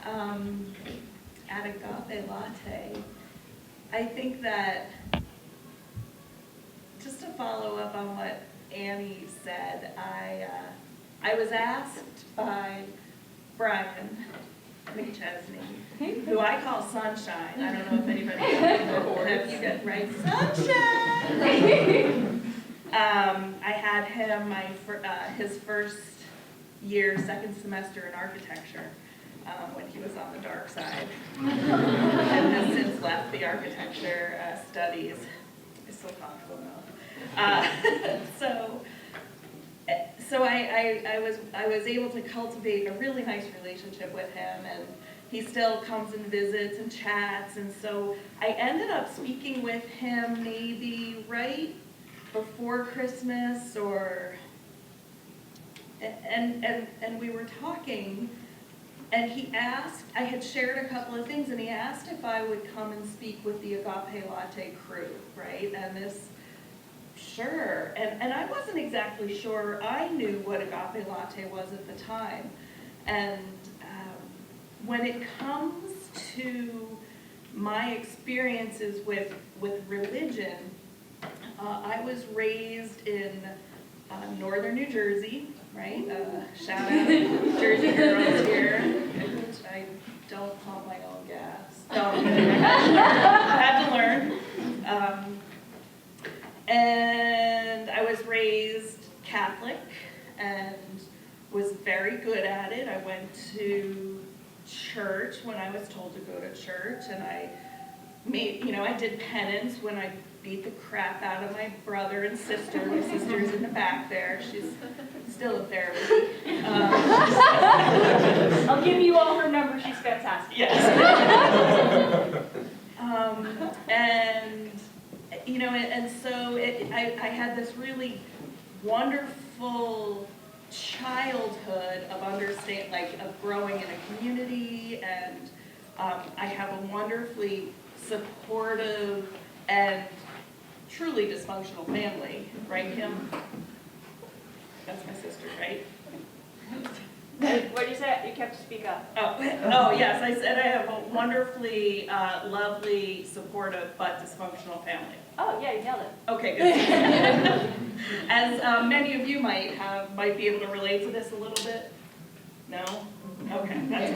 at Agape Latte, I think that, just to follow up on what Annie said, I was asked by Brian McChesney, who I call Sunshine. I don't know if anybody have you got right, Sunshine. I had him his first year, second semester in architecture, when he was on the dark side, and has since left the architecture studies. I still talk to him though. So I was able to cultivate a really nice relationship with him, and he still comes and visits and chats, and so I ended up speaking with him maybe right before Christmas, and we were talking, and he asked, I had shared a couple of things, and he asked if I would come and speak with the Agape Latte crew, right? And this, sure, and I wasn't exactly sure I knew what Agape Latte was at the time, and when it comes to my experiences with religion, I was raised in northern New Jersey, right? Shout out Jersey girls here, which I don't pump my own gas. No, I had to learn. And I was raised Catholic and was very good at it. I went to church when I was told to go to church, and I did penance when I beat the crap out of my brother and sister. My sister's in the back there. She's still in therapy. I'll give you all her number. She's fantastic. Yes. And so I had this really wonderful childhood of of growing in a community, and I have a wonderfully supportive and truly dysfunctional family, right, Kim? That's my sister, right? What did you say? You kept to speak up. Oh, yes, I said I have a wonderfully lovely, supportive, but dysfunctional family. Oh, yeah, you nailed it. Okay, good. As many of you might be able to relate to this a little bit. No? Okay, that's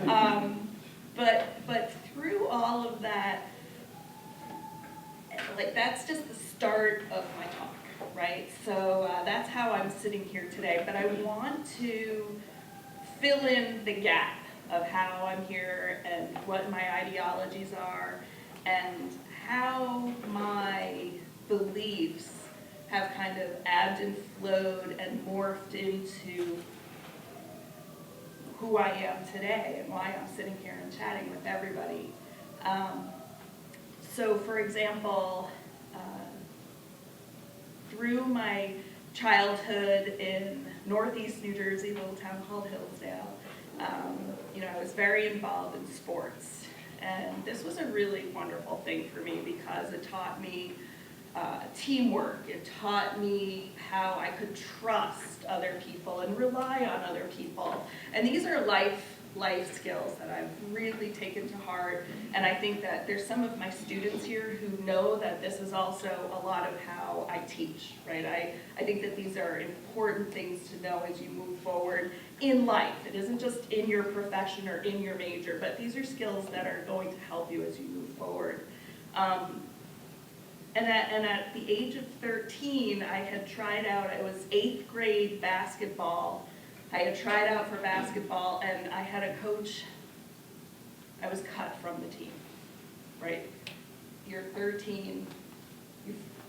fine. But through all of that, that's just the start of my talk, right? So that's how I'm sitting here today. But I want to fill in the gap of how I'm here and what my ideologies are, and how my beliefs have kind of ebbed and flowed and morphed into who I am today and why I'm sitting here and chatting with everybody. So for example, through my childhood in northeast New Jersey, a little town called Hillsdale, I was very involved in sports. And this was a really wonderful thing for me because it taught me teamwork. It taught me how I could trust other people and rely on other people. And these are life skills that I've really taken to heart. And I think that there's some of my students here who know that this is also a lot of how I teach, right? I think that these are important things to know as you move forward in life. It isn't just in your profession or in your major, but these are skills that are going to help you as you move forward. And at the age of 13, I had tried out, it was 8th grade basketball. I had tried out for basketball, and I had a coach, I was cut from the team, right? You're 13,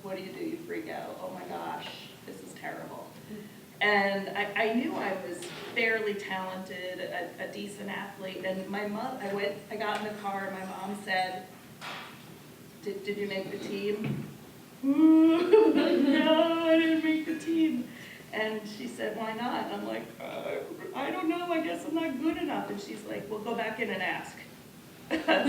what do? You freak out. Oh my gosh, this is terrible. And I knew I was fairly talented, a decent athlete, and my mom, I got in the car, and my mom said, did you make the team? No, I didn't make the team. And she said, why not? And I'm like, I don't know, I guess I'm not good enough. And she's like, well, go back in and ask. Crap.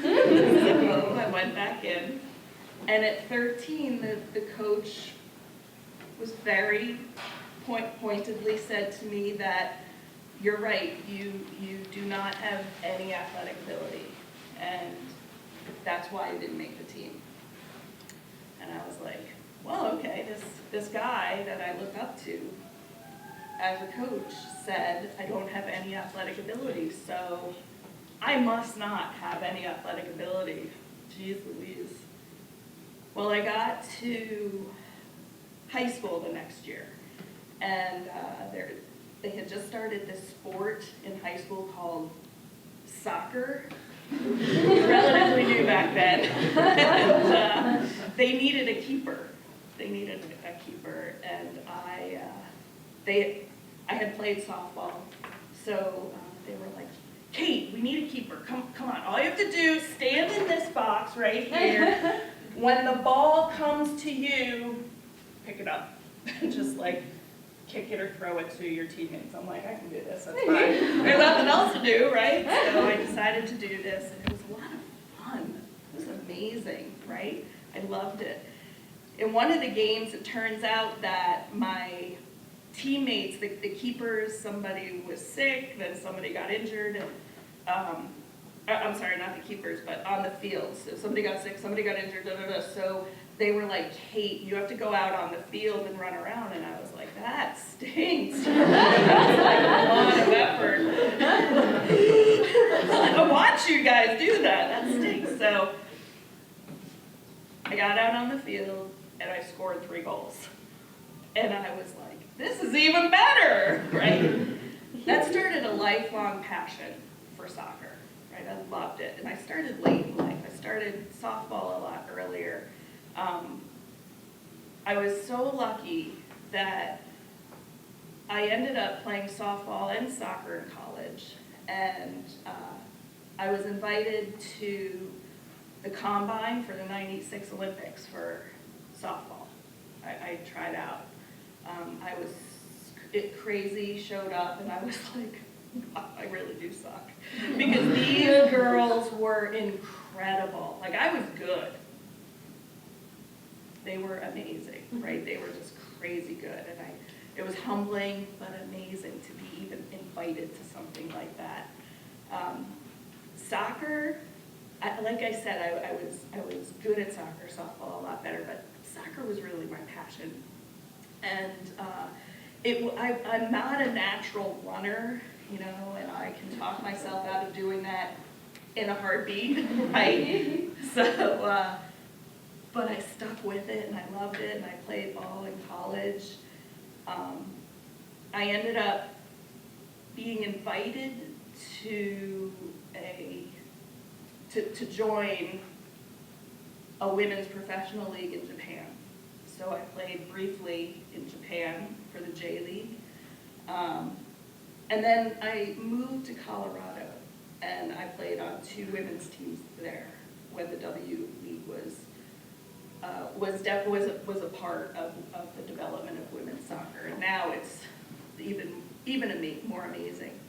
So I went back in. And at 13, the coach was very pointedly said to me that, you're right, you do not have any athletic ability, and that's why you didn't make the team. And I was like, well, okay, this guy that I look up to as a coach said I don't have any athletic ability, so I must not have any athletic ability. Jeez Louise. Well, I got to high school the next year, and they had just started this sport in high school called soccer. Relatively new back then. And they needed a keeper. And I had played softball, so they were like, Kate, we need a keeper. Come on. All you have to do is stand in this box right here. When the ball comes to you, pick it up. Just like kick it or throw it to your teammates. I'm like, I can do this, that's fine. There's nothing else to do, right? So I decided to do this, and it was a lot of fun. It was amazing, right? I loved it. In one of the games, it turns out that my teammates, the keepers, somebody was sick, then somebody got injured, and I'm sorry, not the keepers, but on the field. So somebody got sick, somebody got injured, so they were like, Kate, you have to go out on the field and run around, and I was like, that stinks. That's like a lot of effort. I watch you guys do that, that stinks. So I got out on the field, and I scored 3 goals. And I was like, this is even better, right? That started a lifelong passion for soccer, right? I loved it. And I started late in life. I started softball a lot earlier. I was so lucky that I ended up playing softball and soccer in college. And I was invited to the combine for the '96 Olympics for softball. I tried out. I was crazy, showed up, and I was like, wow, I really do suck. Because these girls were incredible. Like, I was good. They were amazing, right? They were just crazy good. And it was humbling, but amazing to be even invited to something like that. Soccer, like I said, I was good at soccer, softball a lot better, but soccer was really my passion. And I'm not a natural runner, you know, and I can talk myself out of doing that in a heartbeat, right? So, but I stuck with it, and I loved it, and I played ball in college. I ended up being invited to join a women's professional league in Japan. So I played briefly in Japan for the J League. And then I moved to Colorado, and I played on 2 women's teams there when the W League was a part of the development of women's soccer. And now it's even more amazing.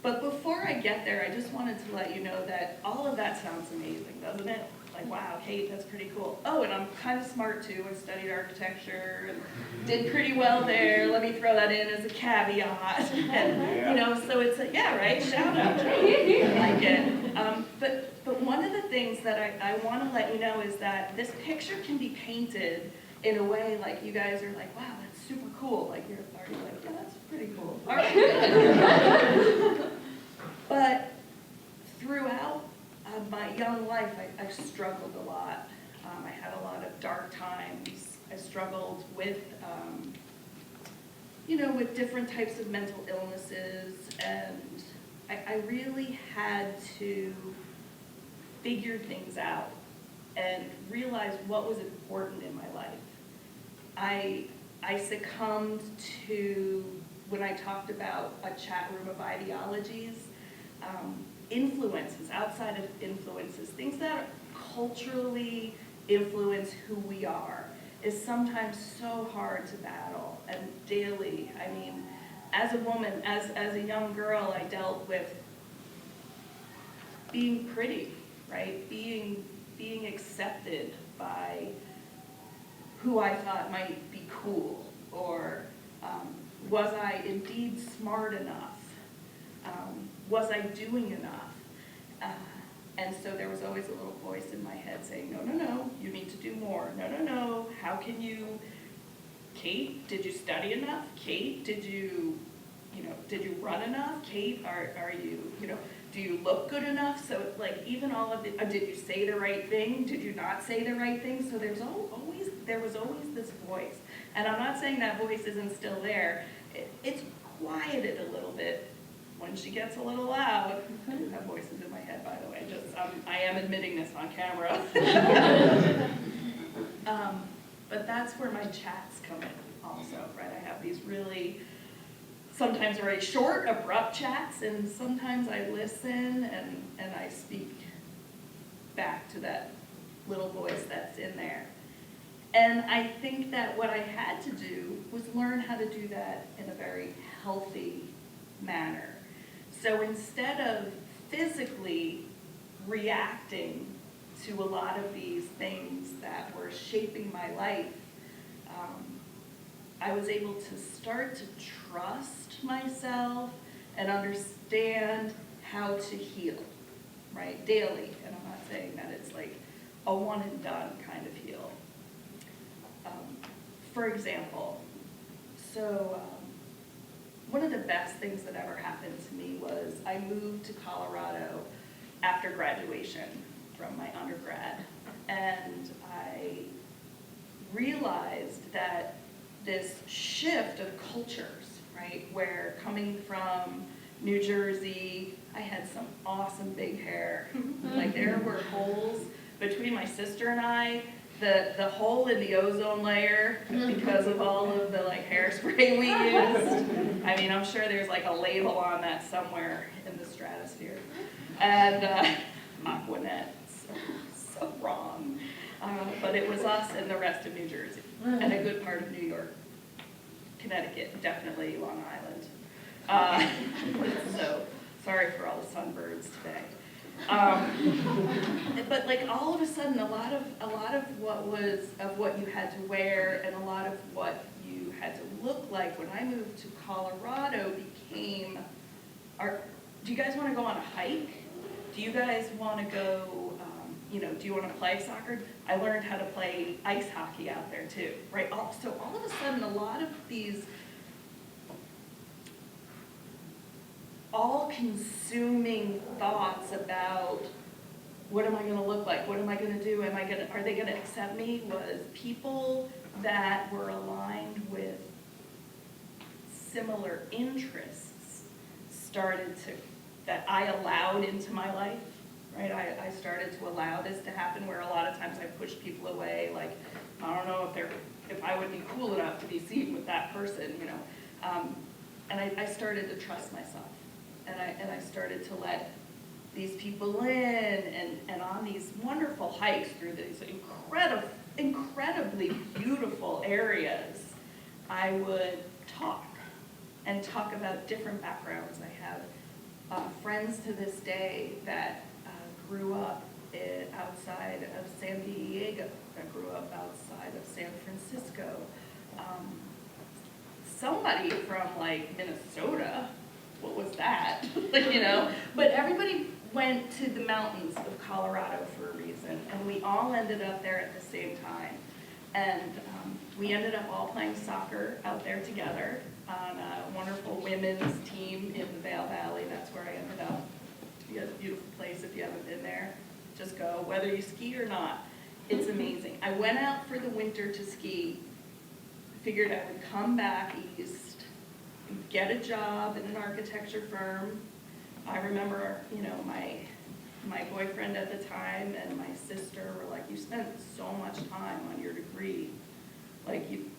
But before I get there, I just wanted to let you know that all of that sounds amazing, doesn't it? Like, wow, Kate, that's pretty cool. Oh, and I'm kind of smart too. I studied architecture and did pretty well there. Let me throw that in as a caveat. And, you know, so it's yeah, right? Shout out. I like it. But one of the things that I want to let you know is that this picture can be painted in a way like you guys are like, wow, that's super cool. Like you're already like, yeah, that's pretty cool. All right. But throughout my young life, I struggled a lot. I had a lot of dark times. I struggled with, with different types of mental illnesses, and I really had to figure things out and realize what was important in my life. I succumbed to, when I talked about a chat room of ideologies, influences, outside of influences, things that culturally influence who we are, is sometimes so hard to battle and daily. I mean, as a woman, as a young girl, I dealt with being pretty, right? Being accepted by who I thought might be cool, or Was I indeed smart enough? Was I doing enough? And so there was always a little voice in my head saying, no, no, no, you need to do more. No, no, no, how can you? Kate, did you study enough? Kate, did you run enough? Kate, are you, do you look good enough? So like even all of the, did you say the right thing? Did you not say the right thing? So there was always this voice. And I'm not saying that voice isn't still there. It's quieted a little bit when she gets a little loud. I do have voices in my head, by the way. I am admitting this on camera. But that's where my chats come in also, right? I have these really, sometimes very short, abrupt chats, and sometimes I listen and I speak back to that little voice that's in there. And I think that what I had to do was learn how to do that in a very healthy manner. So instead of physically reacting to a lot of these things that were shaping my life, I was able to start to trust myself and understand how to heal, right, daily. And I'm not saying that it's like a one and done kind of heal. For example, one of the best things that ever happened to me was I moved to Colorado after graduation from my undergrad, and I realized that this shift of cultures, right, where coming from New Jersey, I had some awesome big hair. Like there were holes between my sister and I, the hole in the ozone layer because of all of the like hairspray we used. I mean, I'm sure there's like a label on that somewhere in the stratosphere. And Aquanet, so wrong. But it was us and the rest of New Jersey, and a good part of New York. Connecticut, definitely Long Island. So sorry for all the sunbirds today. But like all of a sudden, a lot of what you had to wear and a lot of what you had to look like when I moved to Colorado became do you guys want to go on a hike? Do you guys want to go, do you want to play soccer? I learned how to play ice hockey out there too, right? So all of a sudden, a lot of these all-consuming thoughts about what am I going to look like? What am I going to do? Are they going to accept me? Was people that were aligned with similar interests that I allowed into my life, right? I started to allow this to happen where a lot of times I pushed people away, like, I don't know if I would be cool enough to be seen with that person, and I started to trust myself. And I started to let these people in and on these wonderful hikes through these incredibly beautiful areas, I would talk about different backgrounds. I have friends to this day that grew up outside of San Diego, that grew up outside of San Francisco. Somebody from like Minnesota, what was that? But everybody went to the mountains of Colorado for a reason, and we all ended up there at the same time. And we ended up all playing soccer out there together on a wonderful women's team in the Vail Valley. That's where I ended up. It's a beautiful place if you haven't been there. Just go, whether you ski or not. It's amazing. I went out for the winter to ski, figured I would come back east, get a job in an architecture firm. I remember, my boyfriend at the time and my sister were like, you spent so much time on your degree. Like, you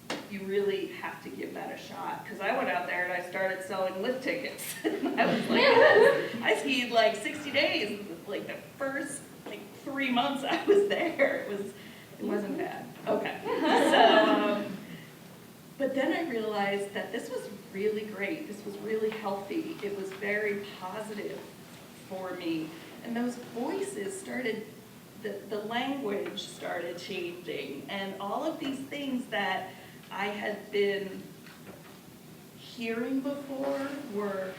really have to give that a shot. Because I went out there and I started selling lift tickets. I was like, I skied like 60 days. Like the first 3 months I was there, it wasn't bad. Okay. So, but then I realized that this was really great. This was really healthy. It was very positive for me. And those voices started, the language started changing. And all of these things that I had been hearing before were,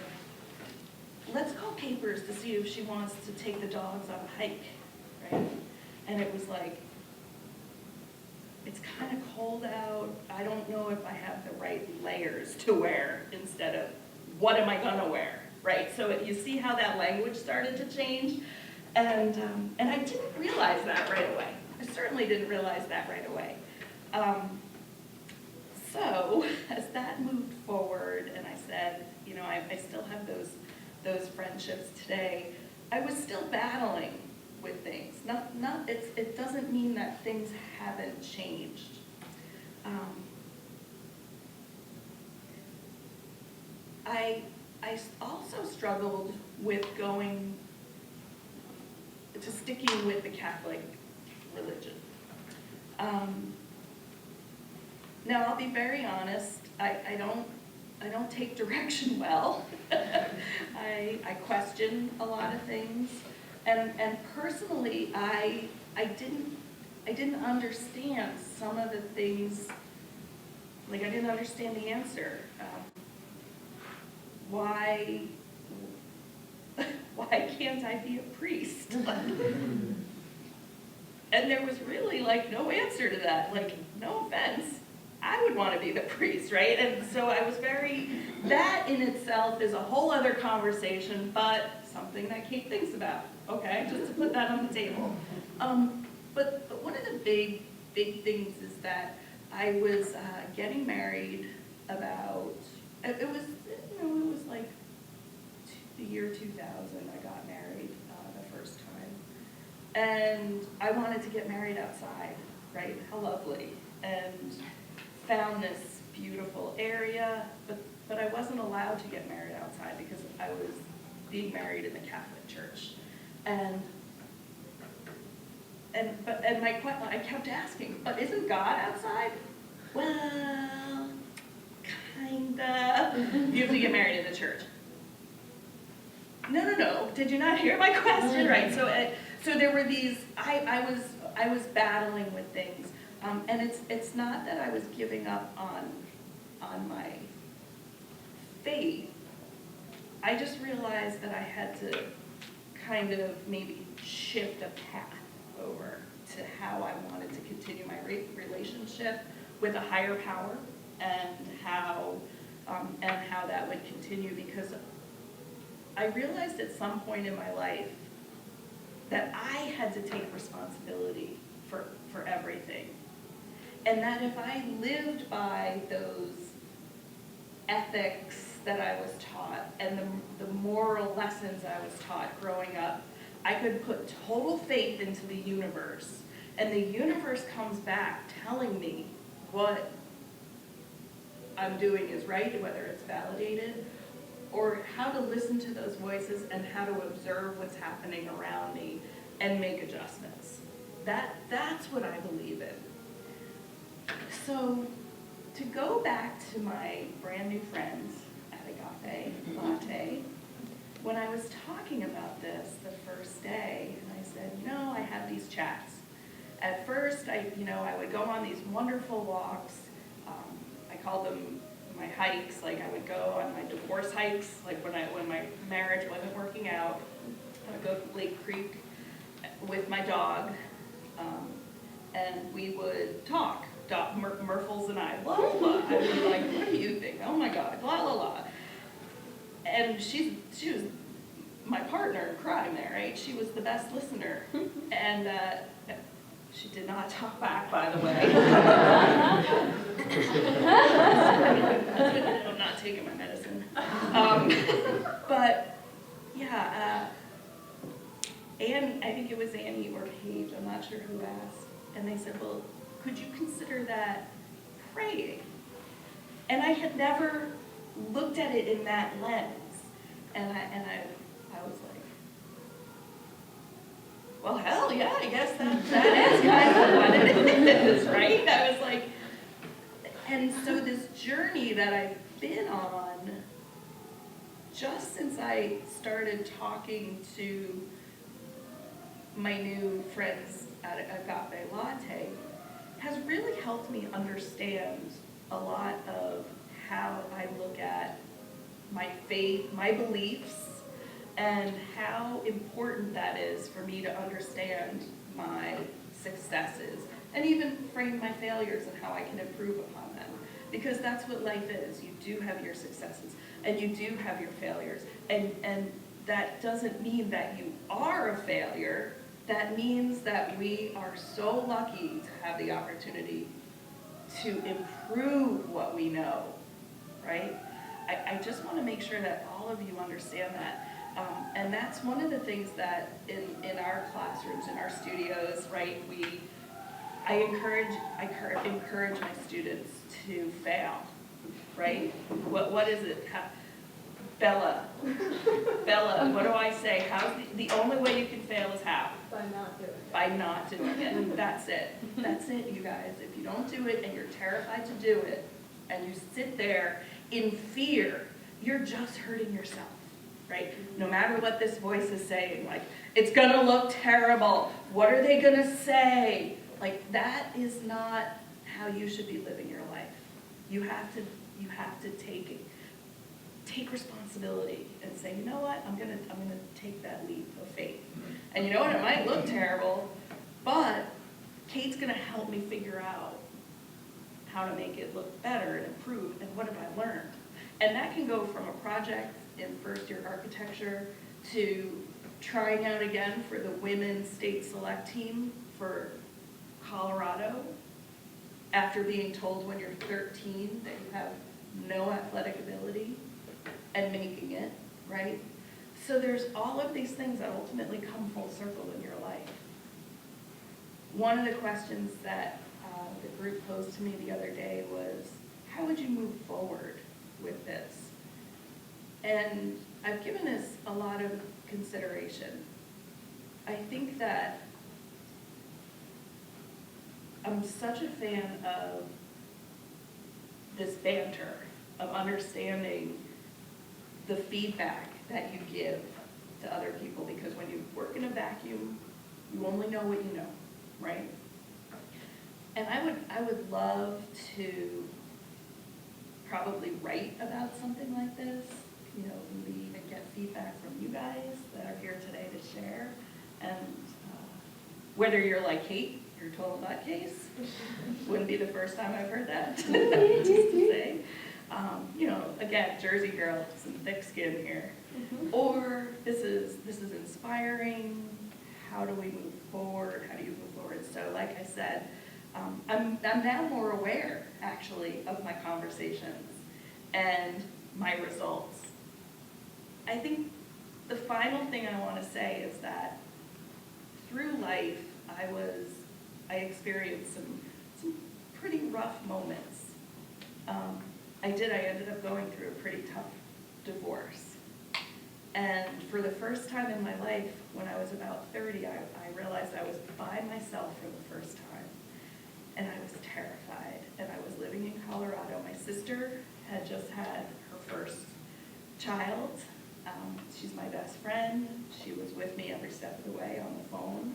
let's call Capers to see if she wants to take the dogs on a hike, right? And it was like, it's kind of cold out. I don't know if I have the right layers to wear instead of what am I gonna wear, right? So you see how that language started to change? And I didn't realize that right away. I certainly didn't realize that right away. So as that moved forward and I said, you know, I still have those friendships today, I was still battling with things. It doesn't mean that things haven't changed. I also struggled with sticking with the Catholic religion. Now I'll be very honest, I don't take direction well. I question a lot of things. And personally, I didn't understand some of the things, like I didn't understand the answer. Why can't I be a priest? And there was really like no answer to that. Like, no offense, I would want to be the priest, right? And so I was that in itself is a whole other conversation, but something that Kate thinks about, okay? Just to put that on the table. But one of the big things is that I was getting married about, it was like the year 2000 I got married the first time. And I wanted to get married outside, right? How lovely. And found this beautiful area, but I wasn't allowed to get married outside because I was being married in the Catholic Church. And I kept asking, but isn't God outside? Well, kinda. You have to get married in the church. No. Did you not hear my question? Right. So there were these. I was battling with things, and it's not that I was giving up on my faith. I just realized that I had to kind of maybe shift a path over to how I wanted to continue my relationship with a higher power, and how that would continue, because I realized at some point in my life that I had to take responsibility for everything. And that if I lived by those ethics that I was taught and the moral lessons I was taught growing up, I could put total faith into the universe. And the universe comes back telling me what I'm doing is right, whether it's validated, or how to listen to those voices and how to observe what's happening around me and make adjustments. That's what I believe in. So to go back to my brand new friends at Agape Latte, when I was talking about this the first day, and I said, I have these chats. At first, I would go on these wonderful walks. I called them my hikes. Like I would go on my divorce hikes, like when my marriage wasn't working out. I would go to Lake Creek with my dog, and we would talk. Murphles and I, blah, blah, blah. I would be like, what do you think? Oh my God, blah, blah, blah. And she was my partner in crime there, right? She was the best listener. And she did not talk back, by the way. I'm not taking my medicine. But yeah, Annie, I think it was Annie or Paige, I'm not sure who asked. And they said, well, could you consider that praying? And I had never looked at it in that lens. And I was like, well, hell yeah, I guess that is kind of what it is, right? I was like, and so this journey that I've been on, just since I started talking to my new friends at Agape Latte, has really helped me understand a lot of how I look at my faith, my beliefs, and how important that is for me to understand my successes and even frame my failures and how I can improve upon them. Because that's what life is. You do have your successes and you do have your failures. And that doesn't mean that you are a failure. That means that we are so lucky to have the opportunity to improve what we know, right? I just want to make sure that all of you understand that. And that's one of the things that in our classrooms, in our studios, right, I encourage my students to fail, right? What is it? Bella, what do I say? How's the only way you can fail is how? By not doing it. By not doing it. That's it. That's it, you guys. If you don't do it and you're terrified to do it, and you sit there in fear, you're just hurting yourself, right? No matter what this voice is saying, like, it's gonna look terrible. What are they gonna say? Like, that is not how you should be living your life. You have to take responsibility and say, you know what, I'm gonna take that leap of faith. And you know what, it might look terrible, but Kate's gonna help me figure out how to make it look better and improve, and what have I learned? And that can go from a project in first year architecture to trying out again for the women's state select team for Colorado, after being told when you're 13 that you have no athletic ability, and making it, right? So there's all of these things that ultimately come full circle in your life. One of the questions that the group posed to me the other day was, how would you move forward with this? And I've given this a lot of consideration. I think that I'm such a fan of this banter, of understanding the feedback that you give to other people, because when you work in a vacuum, you only know what you know, right? And I would love to probably write about something like this, you know, maybe even get feedback from you guys that are here today to share. And whether you're like Kate, you're a total nutcase, wouldn't be the first time I've heard that, just to say. You know, again, Jersey girl, some thick skin here. Or this is inspiring. How do we move forward? How do you move forward? So, like I said, I'm now more aware, actually, of my conversations and my results. I think the final thing I want to say is that through life, I experienced some pretty rough moments. I ended up going through a pretty tough divorce. And for the first time in my life, when I was about 30, I realized I was by myself for the first time. And I was terrified. And I was living in Colorado. My sister had just had her first child. She's my best friend. She was with me every step of the way on the phone.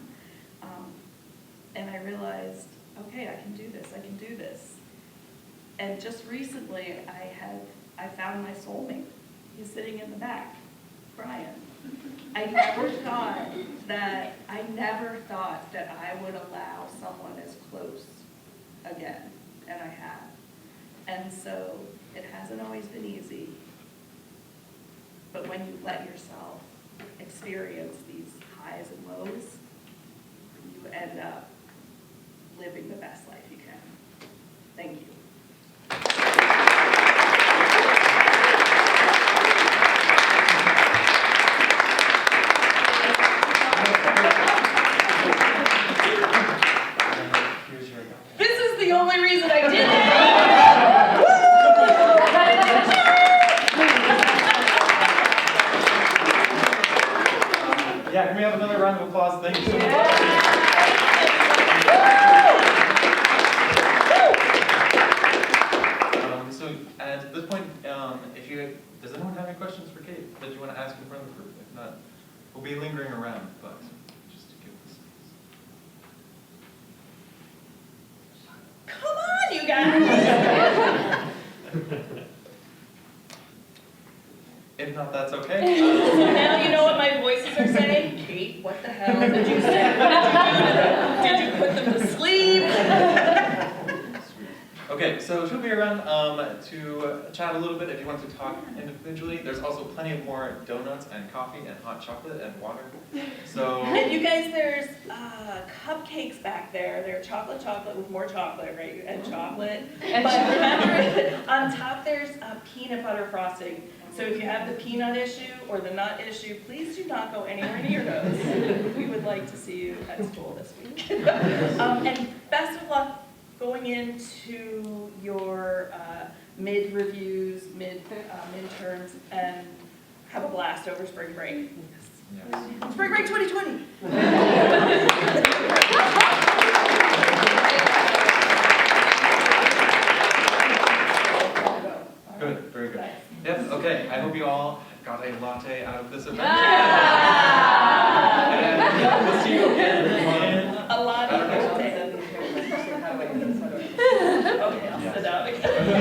And I realized, okay, I can do this. And just recently, I found my soulmate. He's sitting in the back, Brian. I never thought that I would allow someone as close again, and I have. And so it hasn't always been easy, but when you let yourself experience these highs and lows, you end up living the best life you can. Thank you. This is the only reason I did it. Yeah, can we have another round of applause? Thank you so much. So at this point, does anyone have any questions for Kate that you want to ask in front of the group? If not, we'll be lingering around, but just to give this. Come on, you guys. If not, that's okay. So now you know what my voices are saying? Kate, what the hell did you say? What did you do to them? Did you put them to sleep? Okay, so she'll be around to chat a little bit if you want to talk individually. There's also plenty of more donuts and coffee and hot chocolate and water. So And you guys, there's cupcakes back there. They're chocolate with more chocolate, right? You add chocolate. But remember, on top there's peanut butter frosting. So if you have the peanut issue or the nut issue, please do not go anywhere near those. We would like to see you at school this week. And best of luck going into your mid-reviews, midterms, and have a blast over spring break. yes. Spring break 2020! Good, very good. Yep, okay, I hope you all got a latte out of this event. And we'll see you again in A lot of Saturday. Okay, I'll sit down.